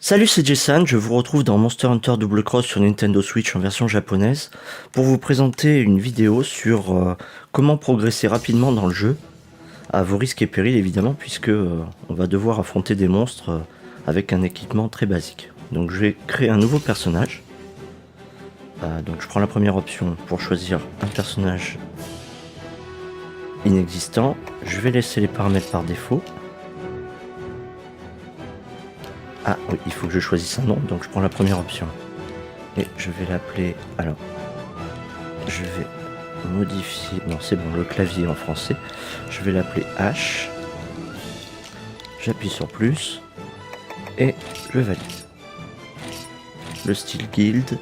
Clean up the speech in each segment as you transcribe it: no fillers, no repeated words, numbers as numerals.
Salut, c'est Jason, je vous retrouve dans Monster Hunter Double Cross sur Nintendo Switch en version japonaise pour vous présenter une vidéo sur comment progresser rapidement dans le jeu, à vos risques et périls évidemment, puisque on va devoir affronter des monstres avec un équipement très basique. Donc je vais créer un nouveau personnage. Donc je prends la première option pour choisir un personnage inexistant. Je vais laisser les paramètres par défaut. Ah oui, il faut que je choisisse un nom, donc je prends la première option. Et je vais l'appeler... Alors, je vais modifier... Non, c'est bon, le clavier en français. Je vais l'appeler H. J'appuie sur plus. Et je valide. Le style guild.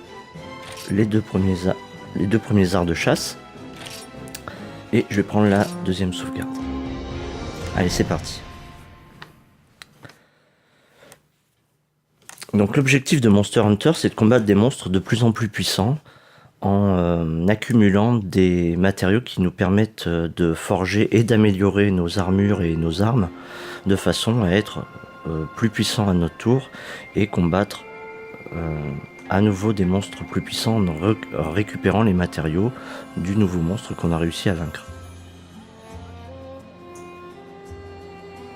Les deux premiers arts de chasse. Et je vais prendre la deuxième sauvegarde. Allez, c'est parti. Donc l'objectif de Monster Hunter, c'est de combattre des monstres de plus en plus puissants en accumulant des matériaux qui nous permettent de forger et d'améliorer nos armures et nos armes de façon à être plus puissants à notre tour et combattre à nouveau des monstres plus puissants en récupérant les matériaux du nouveau monstre qu'on a réussi à vaincre.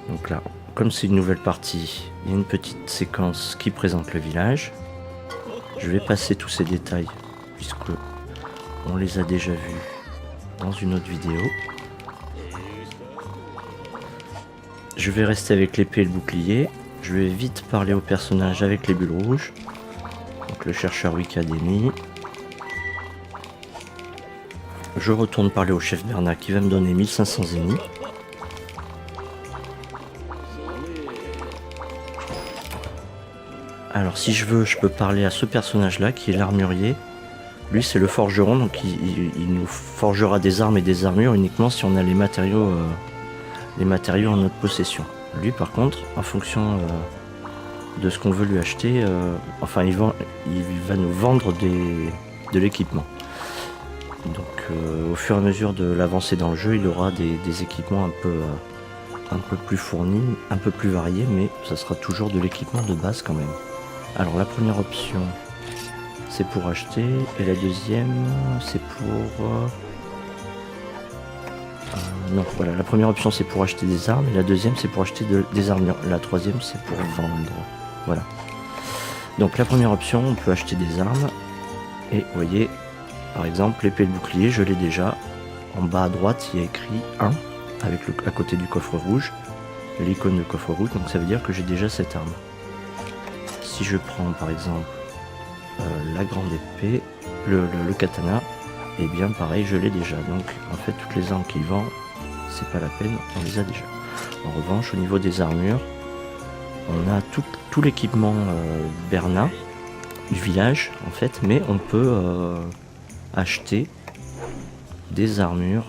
Donc là, comme c'est une nouvelle partie, il y a une petite séquence qui présente le village. Je vais passer tous ces détails puisque on les a déjà vus dans une autre vidéo. Je vais rester avec l'épée et le bouclier. Je vais vite parler au personnage avec les bulles rouges. Donc le chercheur Wikademy. Je retourne parler au chef Bernat qui va me donner 1500 ennemis. Alors si je veux, je peux parler à ce personnage-là qui est l'armurier. Lui c'est le forgeron, donc il nous forgera des armes et des armures uniquement si on a les matériaux en notre possession. Lui par contre, en fonction de ce qu'on veut lui acheter, il va nous vendre de l'équipement. Donc au fur et à mesure de l'avancée dans le jeu, il aura des équipements un peu plus fournis, un peu plus variés, mais ça sera toujours de l'équipement de base quand même. Alors la première option c'est pour acheter et la deuxième c'est pour... non voilà, la première option c'est pour acheter des armes et la deuxième c'est pour acheter des armures. La troisième c'est pour vendre. Voilà. Donc la première option on peut acheter des armes et vous voyez par exemple l'épée et le bouclier je l'ai déjà. En bas à droite il y a écrit 1 avec à côté du coffre rouge, l'icône de coffre rouge, donc ça veut dire que j'ai déjà cette arme. Si je prends par exemple la grande épée, le katana, et bien pareil je l'ai déjà. Donc en fait toutes les armes qu'il vend, c'est pas la peine, on les a déjà. En revanche au niveau des armures, on a tout l'équipement Bernat du village en fait, mais on peut acheter des armures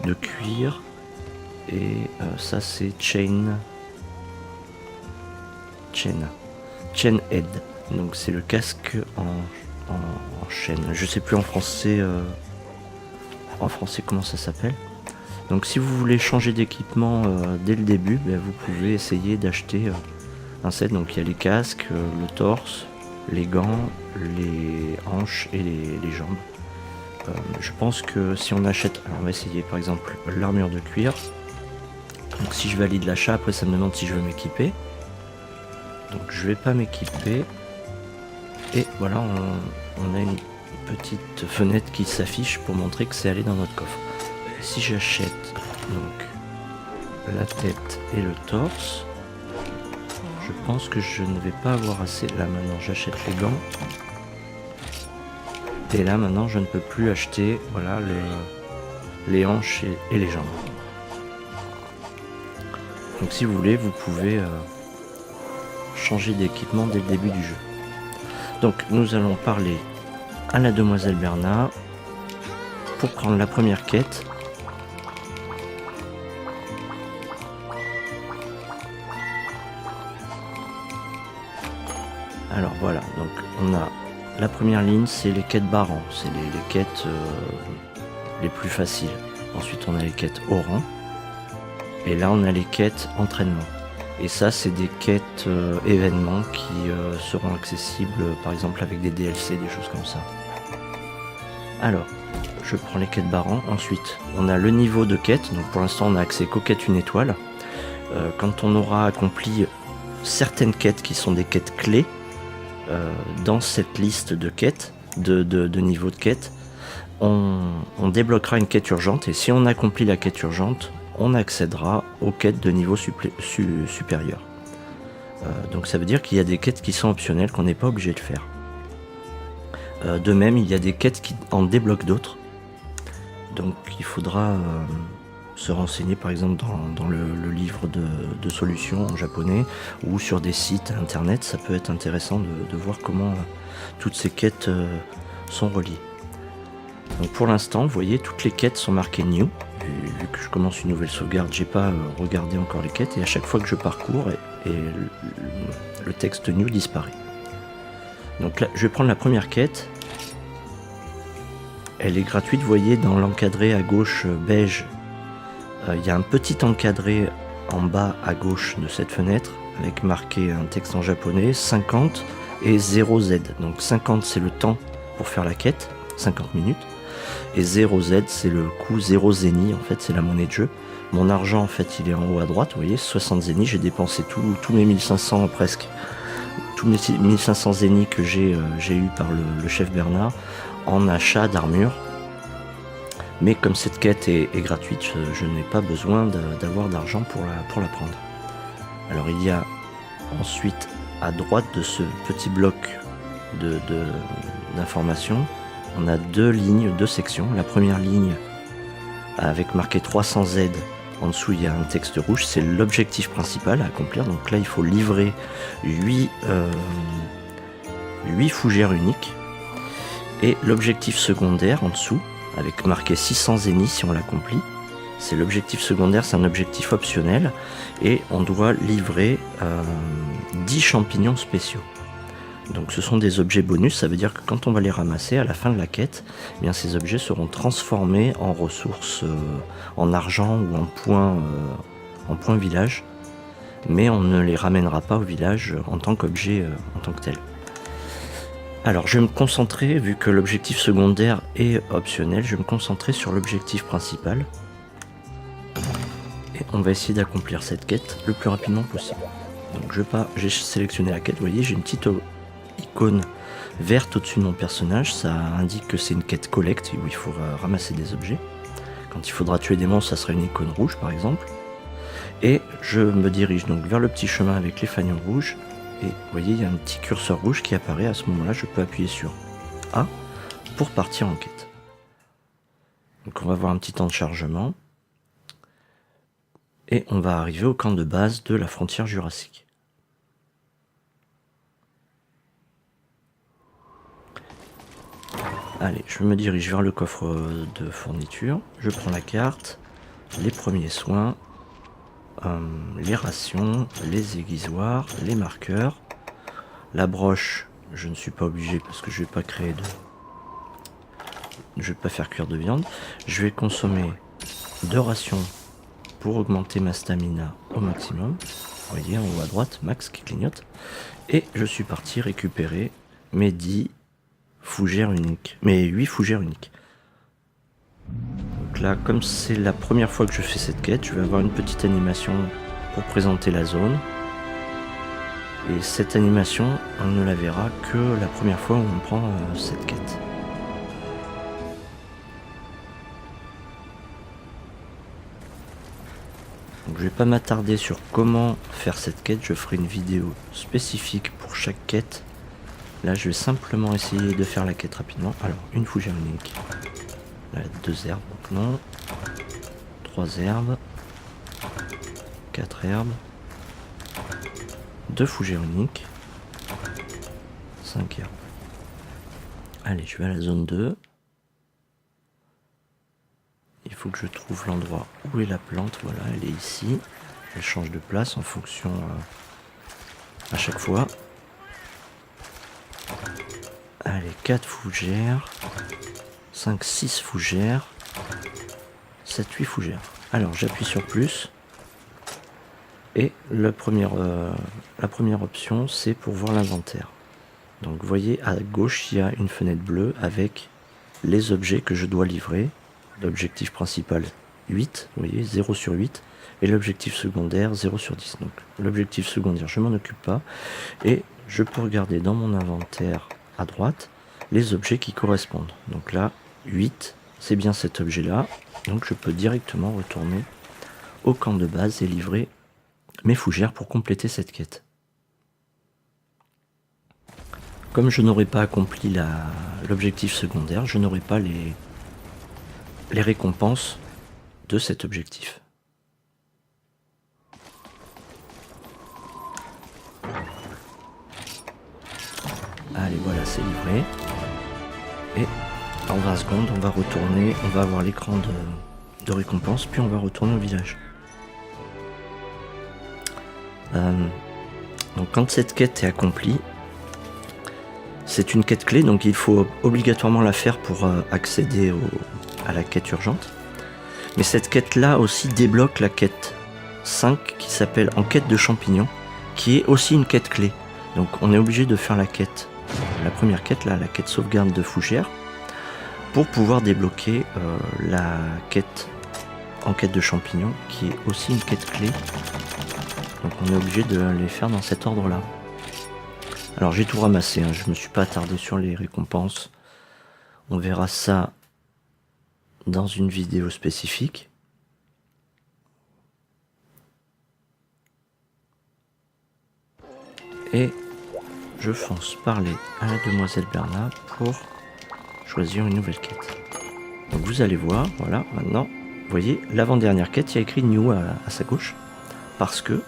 de cuir et ça c'est Chain Head. Donc c'est le casque en chaîne. Je sais plus en français comment ça s'appelle. Donc si vous voulez changer d'équipement dès le début, vous pouvez essayer d'acheter un set. Donc il y a les casques, le torse, les gants, les hanches et les jambes. Je pense que si on achète, alors on va essayer par exemple l'armure de cuir. Donc si je valide l'achat, après ça me demande si je veux m'équiper. Donc je vais pas m'équiper. Et voilà, on a une petite fenêtre qui s'affiche pour montrer que c'est allé dans notre coffre. Si j'achète donc la tête et le torse, je pense que je ne vais pas avoir assez. Là maintenant j'achète les gants. Et là maintenant je ne peux plus acheter voilà, les hanches et les jambes. Donc si vous voulez, vous pouvez changer d'équipement dès le début du jeu. Donc nous allons parler à la demoiselle Bernat pour prendre la première quête. Alors voilà, donc on a la première ligne, c'est les quêtes Baran, c'est les quêtes les plus faciles. Ensuite on a les quêtes Oran et là on a les quêtes entraînement. Et ça, c'est des quêtes événements qui seront accessibles, par exemple avec des DLC, des choses comme ça. Alors, je prends les quêtes Baran. Ensuite, on a le niveau de quête. Donc pour l'instant, on a accès qu'aux quêtes 1 étoile. Quand on aura accompli certaines quêtes qui sont des quêtes clés, dans cette liste de quêtes, de niveaux de quête, on débloquera une quête urgente. Et si on accomplit la quête urgente, on accédera aux quêtes de niveau supérieur. Donc ça veut dire qu'il y a des quêtes qui sont optionnelles, qu'on n'est pas obligé de faire. De même, il y a des quêtes qui en débloquent d'autres. Donc il faudra se renseigner par exemple dans le livre de solutions en japonais ou sur des sites internet. Ça peut être intéressant de voir comment toutes ces quêtes sont reliées. Donc pour l'instant, vous voyez, toutes les quêtes sont marquées new. Vu que je commence une nouvelle sauvegarde, j'ai pas regardé encore les quêtes, et à chaque fois que je parcours, le texte new disparaît. Donc là, je vais prendre la première quête. Elle est gratuite, vous voyez, dans l'encadré à gauche beige, il y a un petit encadré en bas à gauche de cette fenêtre, avec marqué un texte en japonais, 50 et 0Z. Donc 50 c'est le temps pour faire la quête, 50 minutes. Et 0Z, c'est le coût 0 zénith, en fait, c'est la monnaie de jeu. Mon argent, en fait, il est en haut à droite, vous voyez, 60 zéniths. J'ai dépensé tous mes 1500 presque, tous mes 1500 zéniths que j'ai eu par le chef Bernard en achat d'armure. Mais comme cette quête est gratuite, je n'ai pas besoin d'avoir d'argent pour la prendre. Alors, il y a ensuite, à droite de ce petit bloc d'informations, on a deux lignes, deux sections. La première ligne avec marqué 300Z, en dessous il y a un texte rouge, c'est l'objectif principal à accomplir. Donc là il faut livrer 8 fougères uniques. Et l'objectif secondaire en dessous, avec marqué 600 zéniths si on l'accomplit. C'est l'objectif secondaire, c'est un objectif optionnel. Et on doit livrer 10 champignons spéciaux. Donc ce sont des objets bonus, ça veut dire que quand on va les ramasser à la fin de la quête, eh bien ces objets seront transformés en ressources, en argent ou en points village, mais on ne les ramènera pas au village en tant qu'objet en tant que tel. Alors je vais me concentrer, vu que l'objectif secondaire est optionnel, je vais me concentrer sur l'objectif principal. Et on va essayer d'accomplir cette quête le plus rapidement possible. Donc j'ai sélectionné la quête, vous voyez, j'ai une petite icône verte au-dessus de mon personnage, ça indique que c'est une quête collecte où il faut ramasser des objets. Quand il faudra tuer des monstres, ça sera une icône rouge par exemple. Et je me dirige donc vers le petit chemin avec les fanions rouges. Et vous voyez, il y a un petit curseur rouge qui apparaît. À ce moment-là, je peux appuyer sur A pour partir en quête. Donc on va avoir un petit temps de chargement. Et on va arriver au camp de base de la frontière jurassique. Allez, je me dirige vers le coffre de fourniture. Je prends la carte, les premiers soins, les rations, les aiguisoirs, les marqueurs. La broche, je ne suis pas obligé parce que je vais pas créer je vais pas faire cuire de viande. Je vais consommer 2 rations pour augmenter ma stamina au maximum. Vous voyez en haut à droite, max qui clignote. Et je suis parti récupérer mes 10 fougères uniques, mes 8 fougères uniques. Donc là, comme c'est la première fois que je fais cette quête, je vais avoir une petite animation pour présenter la zone. Et cette animation, on ne la verra que la première fois où on prend cette quête. Donc je vais pas m'attarder sur comment faire cette quête, je ferai une vidéo spécifique pour chaque quête. Là je vais simplement essayer de faire la quête rapidement. Alors une fougère unique. Là 2 herbes, donc non. 3 herbes. 4 herbes. 2 fougères uniques. 5 herbes. Allez, je vais à la zone 2. Il faut que je trouve l'endroit où est la plante. Voilà, elle est ici. Elle change de place en fonction à chaque fois. Allez, 4 fougères. 5, 6 fougères. 7, 8 fougères. Alors, j'appuie sur plus. Et la première option, c'est pour voir l'inventaire. Donc vous voyez, à gauche, il y a une fenêtre bleue avec les objets que je dois livrer. L'objectif principal, 8, vous voyez, 0 sur 8. Et l'objectif secondaire, 0 sur 10. Donc l'objectif secondaire, je m'en occupe pas. Et je peux regarder dans mon inventaire à droite les objets qui correspondent. Donc là, 8, c'est bien cet objet-là. Donc je peux directement retourner au camp de base et livrer mes fougères pour compléter cette quête. Comme je n'aurai pas accompli l'objectif secondaire, je n'aurai pas les récompenses de cet objectif. Allez, voilà, c'est livré. Et en 20 secondes, on va retourner, on va avoir l'écran de récompense, puis on va retourner au village. Donc quand cette quête est accomplie, c'est une quête clé, donc il faut obligatoirement la faire pour accéder à la quête urgente. Mais cette quête-là aussi débloque la quête 5 qui s'appelle Enquête de champignons, qui est aussi une quête clé. Donc on est obligé de faire la quête, la première quête là, la quête sauvegarde de fougères, pour pouvoir débloquer la quête Enquête de champignons, qui est aussi une quête clé. Donc on est obligé de les faire dans cet ordre-là. Alors j'ai tout ramassé, hein, je me suis pas attardé sur les récompenses. On verra ça dans une vidéo spécifique. Et je fonce parler à la demoiselle Berna pour choisir une nouvelle quête. Donc vous allez voir, voilà, maintenant, vous voyez, l'avant-dernière quête, il y a écrit New à sa gauche, parce que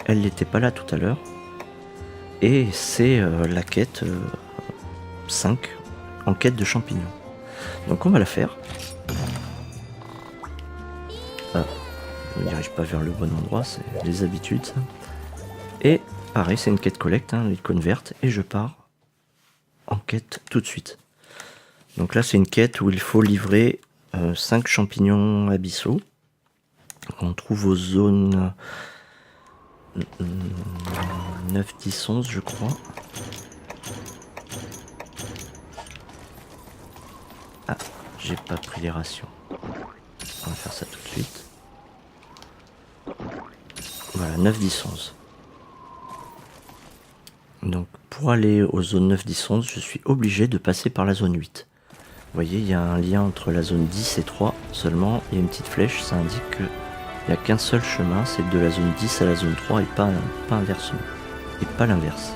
elle n'était pas là tout à l'heure. Et c'est la quête 5, Enquête de champignons. Donc on va la faire. Je ne dirige pas vers le bon endroit, c'est les habitudes ça. Et pareil, c'est une quête collecte, hein, l'icône verte, et je pars en quête tout de suite. Donc là c'est une quête où il faut livrer 5 champignons abyssaux qu'on trouve aux zones 9, 10, 11 je crois. Ah, j'ai pas pris les rations. On va faire ça tout de suite. Voilà, 9, 10, 11. Donc pour aller aux zones 9, 10, 11, je suis obligé de passer par la zone 8. Vous voyez, il y a un lien entre la zone 10 et 3 seulement. Il y a une petite flèche, ça indique qu'il n'y a qu'un seul chemin, c'est de la zone 10 à la zone 3 et pas inversement. Et pas l'inverse.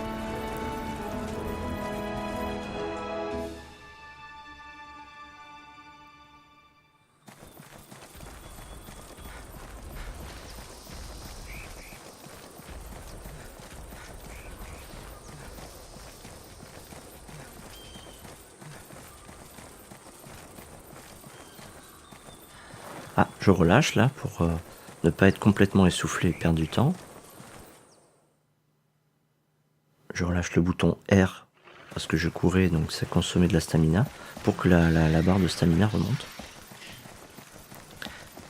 Ah, je relâche là pour ne pas être complètement essoufflé et perdre du temps. Je relâche le bouton R parce que je courais, donc ça consommait de la stamina, pour que la barre de stamina remonte.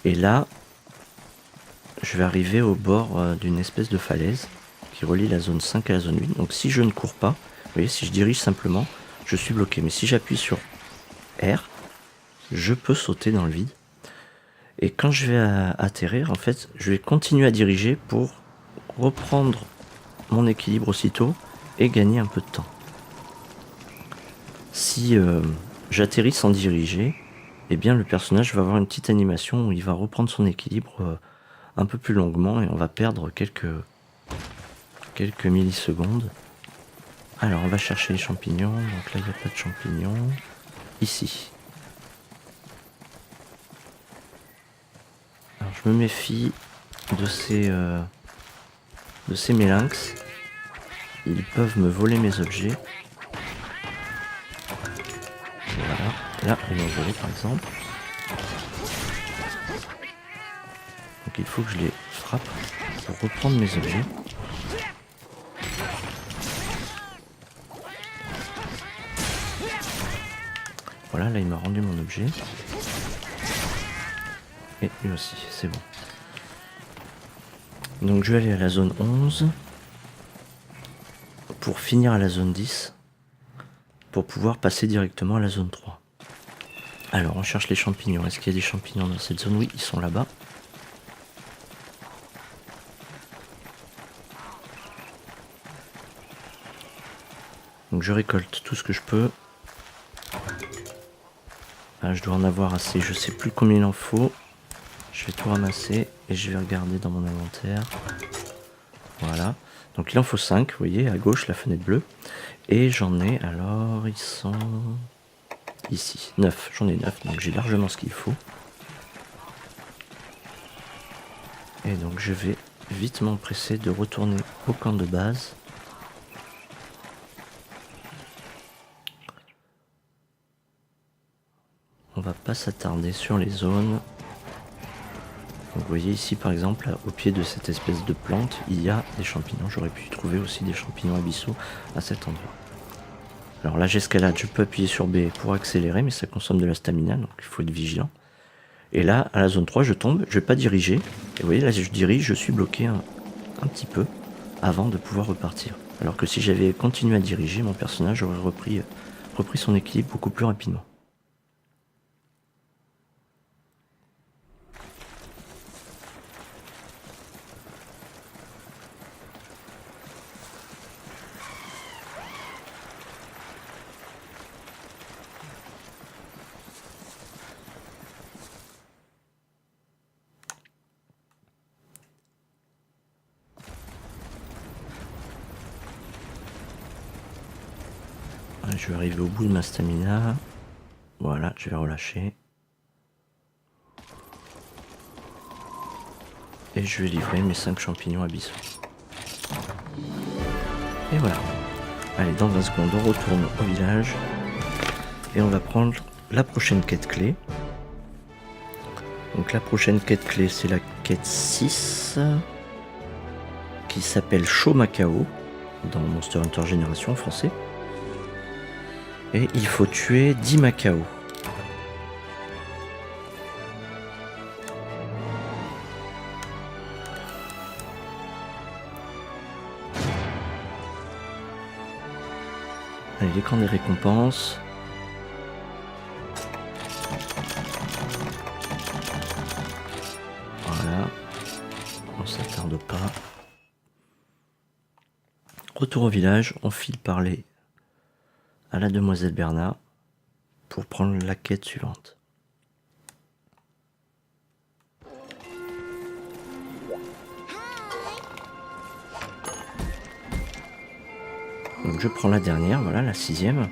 Et là, je vais arriver au bord d'une espèce de falaise qui relie la zone 5 à la zone 8. Donc si je ne cours pas, vous voyez, si je dirige simplement, je suis bloqué. Mais si j'appuie sur R, je peux sauter dans le vide. Et quand je vais atterrir, en fait, je vais continuer à diriger pour reprendre mon équilibre aussitôt et gagner un peu de temps. Si j'atterris sans diriger, eh bien le personnage va avoir une petite animation où il va reprendre son équilibre un peu plus longuement et on va perdre quelques millisecondes. Alors on va chercher les champignons, donc là il n'y a pas de champignons. Ici. Alors je me méfie de ces mélinx. Ils peuvent me voler mes objets. Voilà, là ils m'ont volé par exemple. Donc il faut que je les frappe pour reprendre mes objets. Voilà, là il m'a rendu mon objet. Et lui aussi, c'est bon. Donc je vais aller à la zone 11 pour finir à la zone 10 pour pouvoir passer directement à la zone 3. Alors on cherche les champignons. Est-ce qu'il y a des champignons dans cette zone? Oui, ils sont là-bas. Donc je récolte tout ce que je peux. Ah, je dois en avoir assez, je sais plus combien il en faut. Je vais tout ramasser et je vais regarder dans mon inventaire. Voilà. Donc il en faut 5, vous voyez, à gauche, la fenêtre bleue. Et j'en ai, alors, ils sont ici, 9. J'en ai 9, donc j'ai largement ce qu'il faut. Et donc je vais vite m'empresser de retourner au camp de base. On va pas s'attarder sur les zones. Donc vous voyez ici par exemple, au pied de cette espèce de plante, il y a des champignons. J'aurais pu trouver aussi des champignons abyssaux à cet endroit. Alors là j'escalade, je peux appuyer sur B pour accélérer, mais ça consomme de la stamina, donc il faut être vigilant. Et là, à la zone 3, je tombe, je vais pas diriger. Et vous voyez, là je dirige, je suis bloqué un petit peu avant de pouvoir repartir. Alors que si j'avais continué à diriger, mon personnage aurait repris son équilibre beaucoup plus rapidement. Je vais arriver au bout de ma stamina. Voilà, je vais relâcher. Et je vais livrer mes 5 champignons abyssaux. Et voilà. Allez, dans 20 secondes, on retourne au village. Et on va prendre la prochaine quête clé. Donc la prochaine quête clé, c'est la quête 6. Qui s'appelle Show Macao. Dans Monster Hunter Génération en français. Et il faut tuer 10 Macao. Allez, l'écran des récompenses. Voilà. On s'attarde pas. Retour au village, on file parler à la demoiselle Bernard pour prendre la quête suivante. Donc je prends la dernière, voilà, la 6e.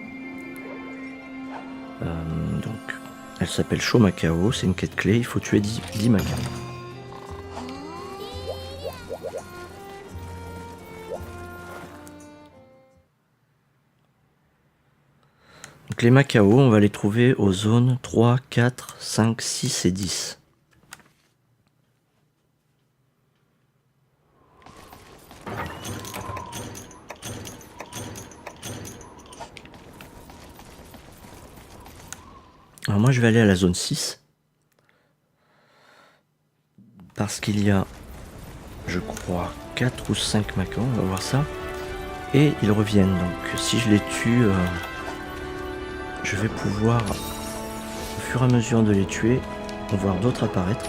Donc elle s'appelle Show Macao, c'est une quête clé, il faut tuer 10 Macao. Donc les Macao, on va les trouver aux zones 3, 4, 5, 6 et 10. Alors moi je vais aller à la zone 6. Parce qu'il y a, je crois, 4 ou 5 Macao, on va voir ça. Et ils reviennent, donc si je les tue, je vais pouvoir, au fur et à mesure de les tuer, en voir d'autres apparaître.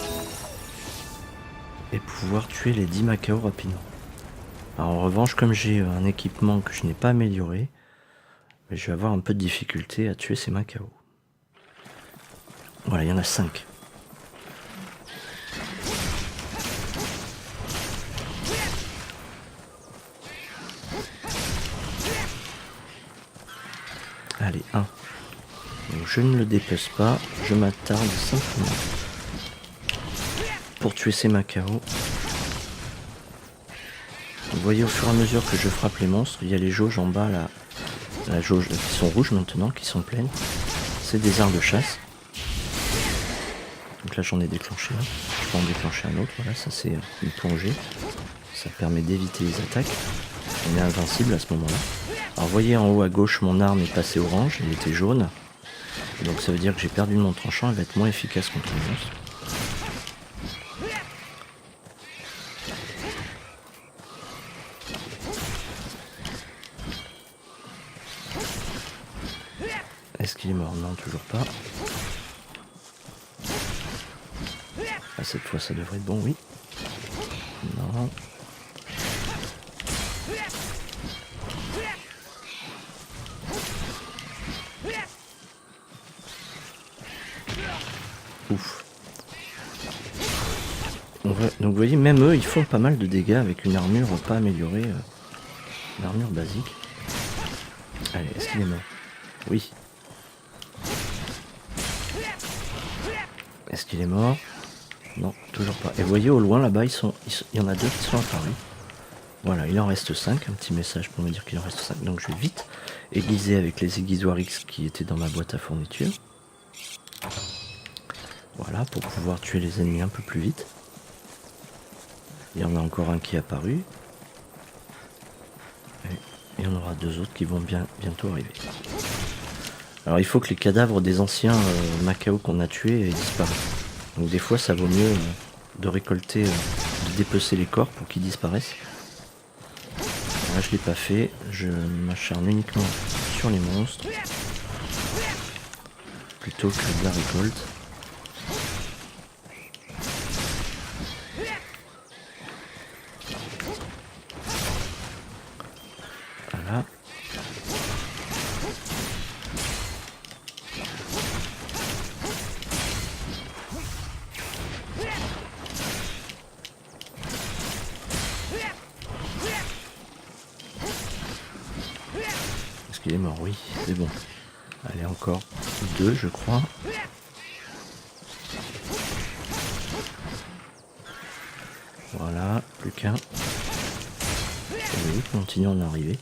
Et pouvoir tuer les 10 Macao rapidement. Alors en revanche, comme j'ai un équipement que je n'ai pas amélioré, je vais avoir un peu de difficulté à tuer ces Macao. Voilà, il y en a 5. Allez, 1. Donc je ne le dépece pas, je m'attarde simplement pour tuer ces Macao. Vous voyez au fur et à mesure que je frappe les monstres, il y a les jauges en bas, la jauge qui sont rouges maintenant, qui sont pleines. C'est des arts de chasse. Donc là j'en ai déclenché un, je peux en déclencher un autre, voilà, ça c'est une plongée. Ça permet d'éviter les attaques. On est invincible à ce moment-là. Alors vous voyez en haut à gauche, mon arme est passée orange, elle était jaune. Et donc ça veut dire que j'ai perdu mon tranchant, elle va être moins efficace contre les monstres. Est-ce qu'il est mort? Non, toujours pas. Ah, cette fois ça devrait être bon, oui. Non. Ouf. Donc vous voyez, même eux, ils font pas mal de dégâts avec une armure pas améliorée. Une armure basique. Allez, est-ce qu'il est mort? Oui. Est-ce qu'il est mort? Non, toujours pas. Et vous voyez, au loin, là-bas, il y en a 2 qui sont apparus. Voilà, il en reste 5. Un petit message pour me dire qu'il en reste 5. Donc je vais vite aiguiser avec les aiguisoirs X qui étaient dans ma boîte à fourniture. Voilà, pour pouvoir tuer les ennemis un peu plus vite. Il y en a encore un qui est apparu. Et il y en aura 2 autres qui vont bientôt arriver. Alors il faut que les cadavres des anciens Macao qu'on a tués disparaissent. Donc des fois ça vaut mieux de récolter, de dépecer les corps pour qu'ils disparaissent. Alors là je l'ai pas fait, je m'acharne uniquement sur les monstres. Plutôt que de la récolte. Voilà. Est-ce qu'il est mort? Oui, c'est bon. Allez, encore 2, je crois. Voilà, plus qu'un. Oui, continuons d'en arriver.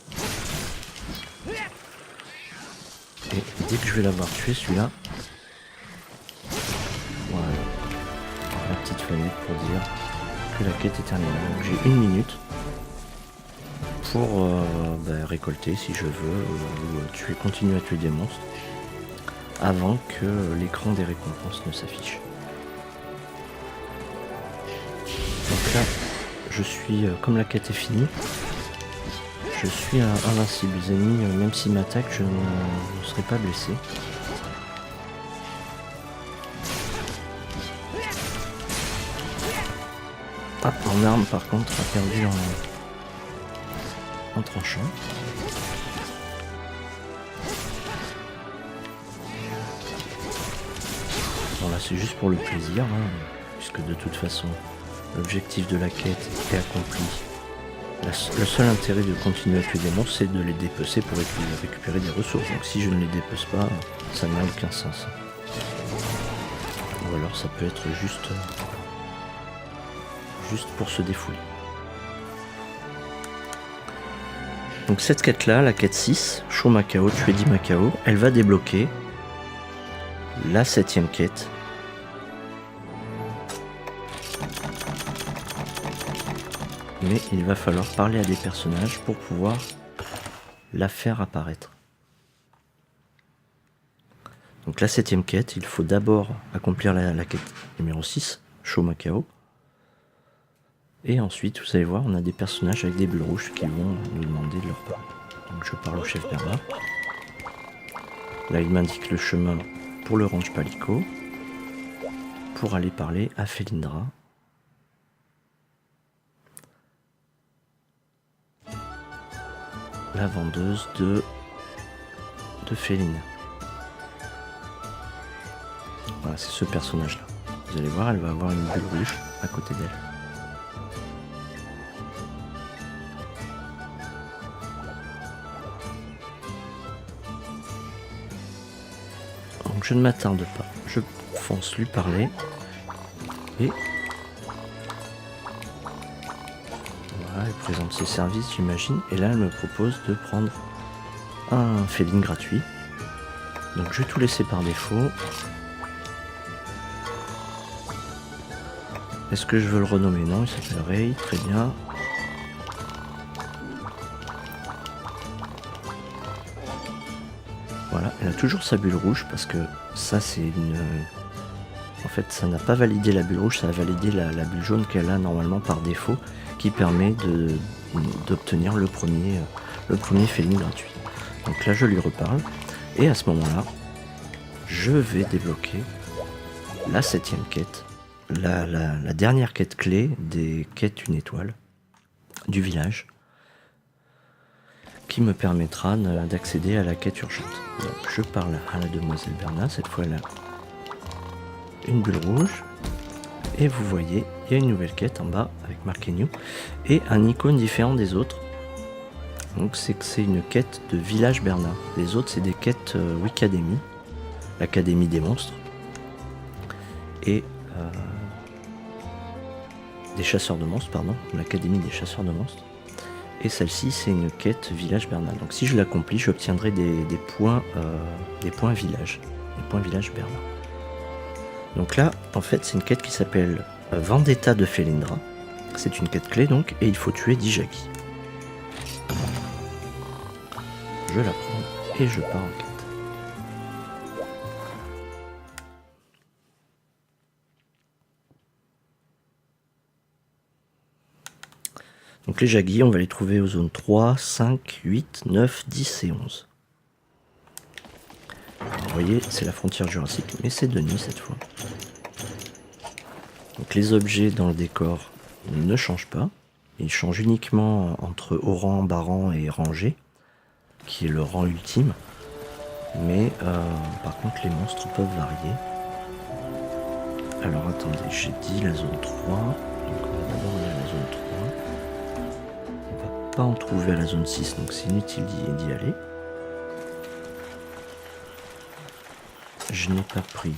Et dès que je vais l'avoir tué, celui-là, voilà, la petite fenêtre pour dire que la quête est terminée. Donc j'ai 1 minute pour récolter si je veux, ou continuer à tuer des monstres avant que l'écran des récompenses ne s'affiche. Donc là, je suis, comme la quête est finie, je suis invincible. Les ennemis, même s'ils m'attaquent, je ne serai pas blessé. Ah, mon arme par contre a perdu en tranchant. Bon là c'est juste pour le plaisir, hein, puisque de toute façon l'objectif de la quête est accompli. Le seul intérêt de continuer à tuer des monstres, c'est de les dépecer pour récupérer des ressources. Donc si je ne les dépece pas, ça n'a aucun sens. Ou alors ça peut être juste pour se défouler. Donc cette quête là, la quête 6, Show Macao, tuer 10 Macao, elle va débloquer la 7ème quête. Mais il va falloir parler à des personnages pour pouvoir la faire apparaître. Donc la 7ème quête, il faut d'abord accomplir la quête numéro 6, Show Macao. Et ensuite, vous allez voir, on a des personnages avec des bulles rouges qui vont nous demander de leur parler. Donc je parle au chef Bernard. Là, il m'indique le chemin pour le ranch Palico, pour aller parler à Felindra. La vendeuse de Féline. Voilà, c'est ce personnage-là. Vous allez voir, elle va avoir une bulle rouge à côté d'elle. Donc je ne m'attarde pas, je fonce lui parler et voilà, elle présente ses services, j'imagine, et là elle me propose de prendre un féline gratuit. Donc je vais tout laisser par défaut. Est-ce que je veux le renommer? Non, il s'appelle Ray, très bien. Voilà, elle a toujours sa bulle rouge parce que ça c'est une... En fait ça n'a pas validé la bulle rouge, ça a validé la bulle jaune qu'elle a normalement par défaut qui permet d'obtenir le premier féline gratuit. Donc là je lui reparle et à ce moment là je vais débloquer la 7e quête, la dernière quête clé des quêtes une étoile du village, qui me permettra d'accéder à la quête urgente. Donc je parle à la demoiselle Berna, cette fois elle a une bulle rouge, et vous voyez, il y a une nouvelle quête en bas avec marqué New, et un icône différent des autres. Donc c'est que c'est une quête de village Berna. Les autres c'est des quêtes Wikademy, l'académie des monstres, et des chasseurs de monstres, pardon, l'académie des chasseurs de monstres. Et celle-ci c'est une quête village Berna. Donc si je l'accomplis, j'obtiendrai des points village, des points village Berna. Donc là, en fait, c'est une quête qui s'appelle Vendetta de Felindra. C'est une quête clé donc, et il faut tuer 10 Jaggi. Je la prends et je pars en quête. Donc les Jaggi, on va les trouver aux zones 3, 5, 8, 9, 10 et 11. Vous voyez, c'est la frontière jurassique, mais c'est de nuit cette fois. Donc les objets dans le décor ne changent pas. Ils changent uniquement entre Oran, Baran et Rangé, qui est le rang ultime. Mais par contre, les monstres peuvent varier. Alors attendez, j'ai dit la zone 3. Donc on va d'abord aller à la zone 3. On va pas en trouver à la zone 6, donc c'est inutile d'y aller. Je n'ai pas pris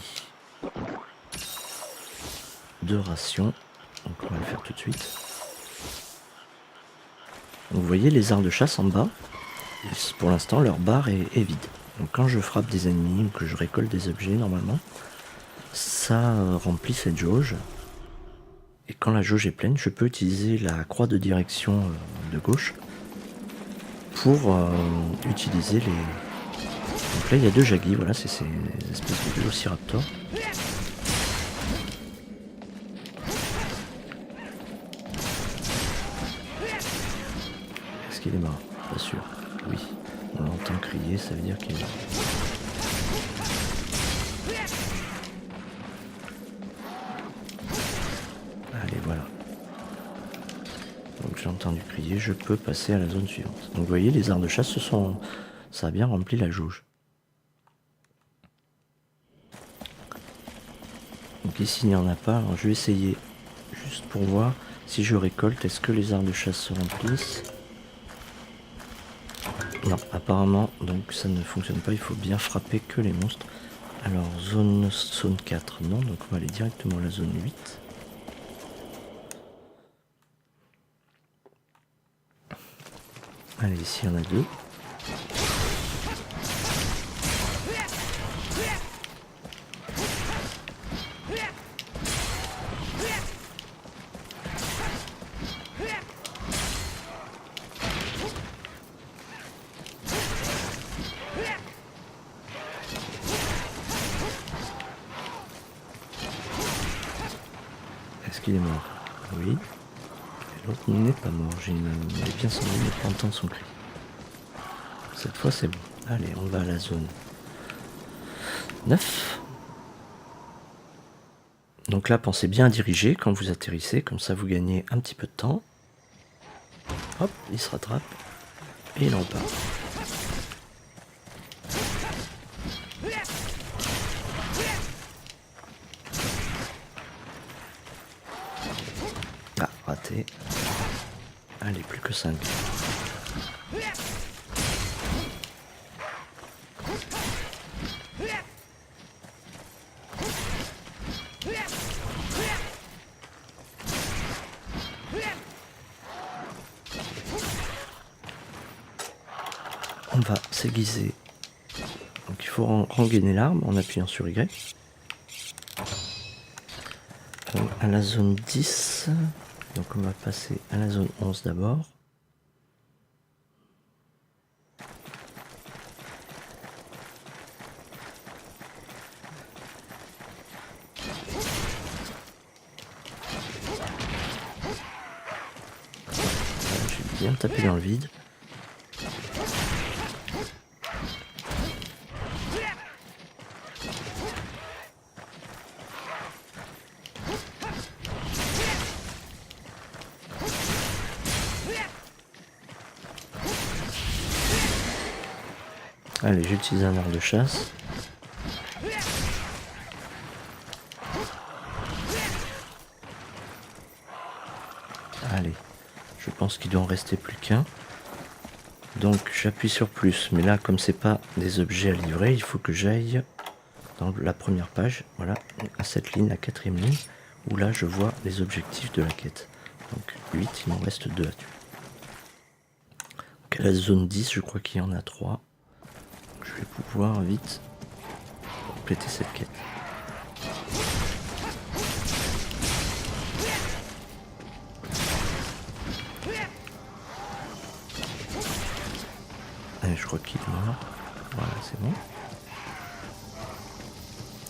de ration, donc on va le faire tout de suite. Donc vous voyez les arts de chasse en bas, pour l'instant leur barre est vide. Donc quand je frappe des ennemis ou que je récolte des objets normalement, ça remplit cette jauge. Et quand la jauge est pleine, je peux utiliser la croix de direction de gauche pour utiliser les... Donc là il y a 2 Jaggi, voilà, c'est ces espèces de Velociraptor. Est-ce qu'il est mort? Pas sûr. Oui. On l'entend crier, ça veut dire qu'il est mort. Allez, voilà. Donc j'ai entendu crier, je peux passer à la zone suivante. Donc vous voyez, les arts de chasse ça a bien rempli la jauge. Donc ici il n'y en a pas, alors je vais essayer juste pour voir si je récolte, est-ce que les arts de chasse se remplissent? Non, apparemment, donc ça ne fonctionne pas, il faut bien frapper que les monstres. Alors zone 4, non, donc on va aller directement à la zone 8. Allez, ici il y en a 2. Est-ce qu'il est mort? Oui. Et l'autre n'est pas mort. Il est bien semblé ne pas entendre son cri. Cette fois c'est bon. Allez, on va à la zone 9. Donc là, pensez bien à diriger quand vous atterrissez, comme ça vous gagnez un petit peu de temps. Hop, il se rattrape. Et il repart. Ah, raté. Allez, plus que 5. On va s'aiguiser. Donc il faut rengainer l'arme en appuyant sur Y. À la zone 10. Donc on va passer à la zone 11 d'abord. J'ai bien tapé dans le vide. Allez, j'utilise un arc de chasse. Allez, je pense qu'il doit en rester plus qu'un. Donc j'appuie sur plus, mais là comme c'est pas des objets à livrer, il faut que j'aille dans la première page, voilà, à cette ligne, la 4e ligne, où là je vois les objectifs de la quête. Donc 8, il m'en reste 2 à tuer. Donc à la zone 10, je crois qu'il y en a 3. Donc, je vais pouvoir vite compléter cette quête. Allez, je crois qu'il est mort. Voilà, c'est bon.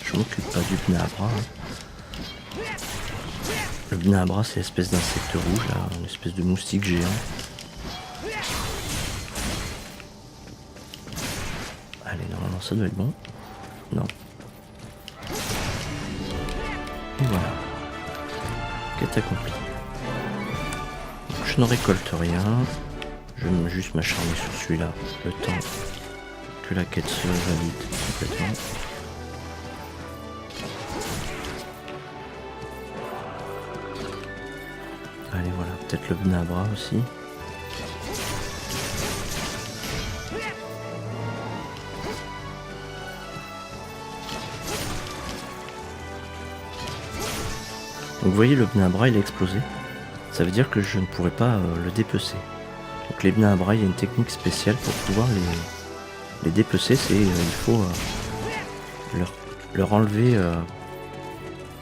Je m'occupe pas du Bnahabra. Le Bnahabra, c'est l'espèce d'insecte rouge, là, une espèce de moustique géant. Allez, normalement ça doit être bon. Non. Et voilà. Quête accomplie. Donc, je ne récolte rien. Je vais juste m'acharner sur celui-là le temps que la quête se valide complètement. Allez, voilà, peut-être le Bnahabra aussi. Donc vous voyez, le Bnahabra il a explosé. Ça veut dire que je ne pourrais pas le dépecer. Donc les Bnahabra, il y a une technique spéciale pour pouvoir les dépecer. C'est il faut leur enlever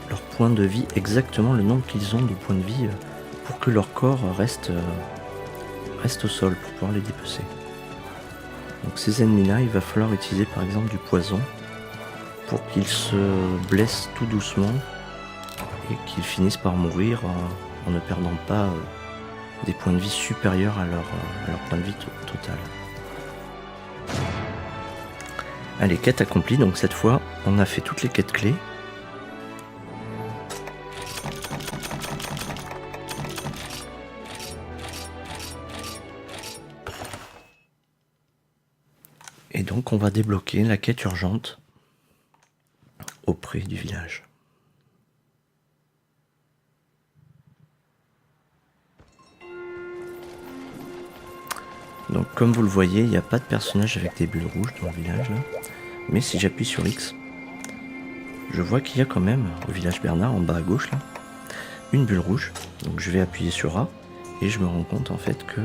leur point de vie, exactement le nombre qu'ils ont de points de vie pour que leur corps reste au sol pour pouvoir les dépecer. Donc ces ennemis-là, il va falloir utiliser par exemple du poison pour qu'ils se blessent tout doucement et qu'ils finissent par mourir en ne perdant pas des points de vie supérieurs à leur point de vie total. Allez, quête accomplie, donc cette fois on a fait toutes les quêtes clés. Et donc on va débloquer la quête urgente auprès du village. Donc comme vous le voyez, il n'y a pas de personnage avec des bulles rouges dans le village là. Mais si j'appuie sur X, je vois qu'il y a quand même au village Bernard, en bas à gauche là, une bulle rouge. Donc je vais appuyer sur A et je me rends compte en fait que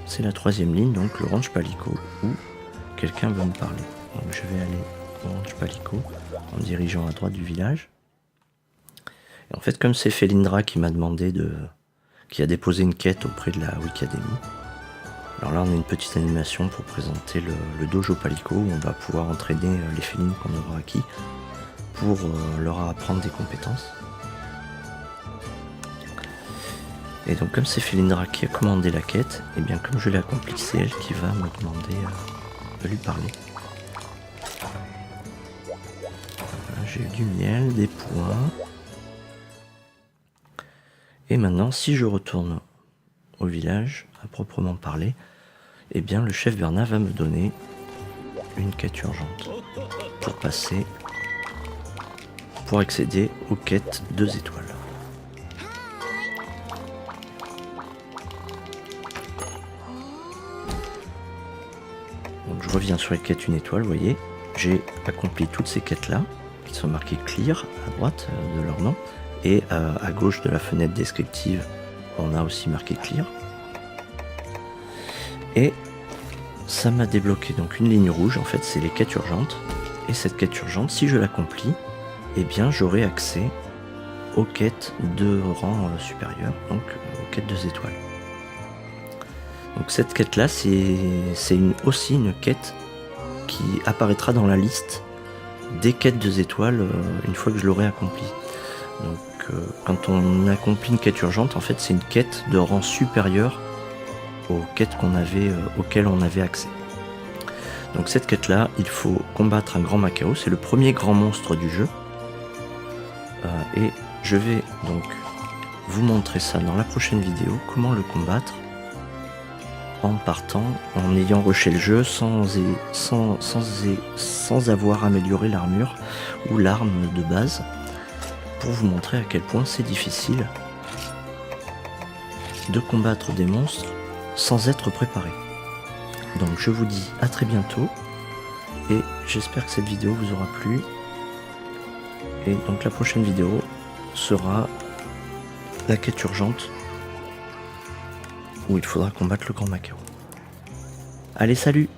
c'est la 3e ligne, donc le Ranch Palico, où quelqu'un veut me parler. Donc je vais aller au Ranch Palico en dirigeant à droite du village. Et en fait, comme c'est Felindra qui m'a demandé qui a déposé une quête auprès de la Wikademy. Alors là, on a une petite animation pour présenter le dojo Palico, où on va pouvoir entraîner les félines qu'on aura acquis pour leur apprendre des compétences. Et donc, comme c'est Felindra qui a commandé la quête, et bien comme je l'ai accomplie, c'est elle qui va me demander de lui parler. Voilà, j'ai du miel, des points. Et maintenant, si je retourne au village, à proprement parler, eh bien le chef Bernard va me donner une quête urgente pour accéder aux quêtes 2 étoiles. Donc je reviens sur les quêtes 1 étoile, vous voyez, j'ai accompli toutes ces quêtes là, qui sont marquées clear à droite de leur nom, et à gauche de la fenêtre descriptive, on a aussi marqué clear. Et ça m'a débloqué donc une ligne rouge, en fait c'est les quêtes urgentes. Et cette quête urgente, si je l'accomplis, eh bien j'aurai accès aux quêtes de rang supérieur, donc aux quêtes 2 étoiles. Donc cette quête là, c'est aussi une quête qui apparaîtra dans la liste des quêtes 2 étoiles une fois que je l'aurai accomplie. Donc quand on accomplit une quête urgente, en fait c'est une quête de rang supérieur aux quêtes auxquelles on avait accès. Donc cette quête là, il faut combattre un grand Macao, c'est le premier grand monstre du jeu. Et je vais donc vous montrer ça dans la prochaine vidéo, comment le combattre. en partant, en ayant rushé le jeu sans avoir amélioré l'armure ou l'arme de base, pour vous montrer à quel point c'est difficile de combattre des monstres sans être préparé. Donc je vous dis à très bientôt et j'espère que cette vidéo vous aura plu. Et donc la prochaine vidéo sera la quête urgente où il faudra combattre le grand Macao. Allez, salut!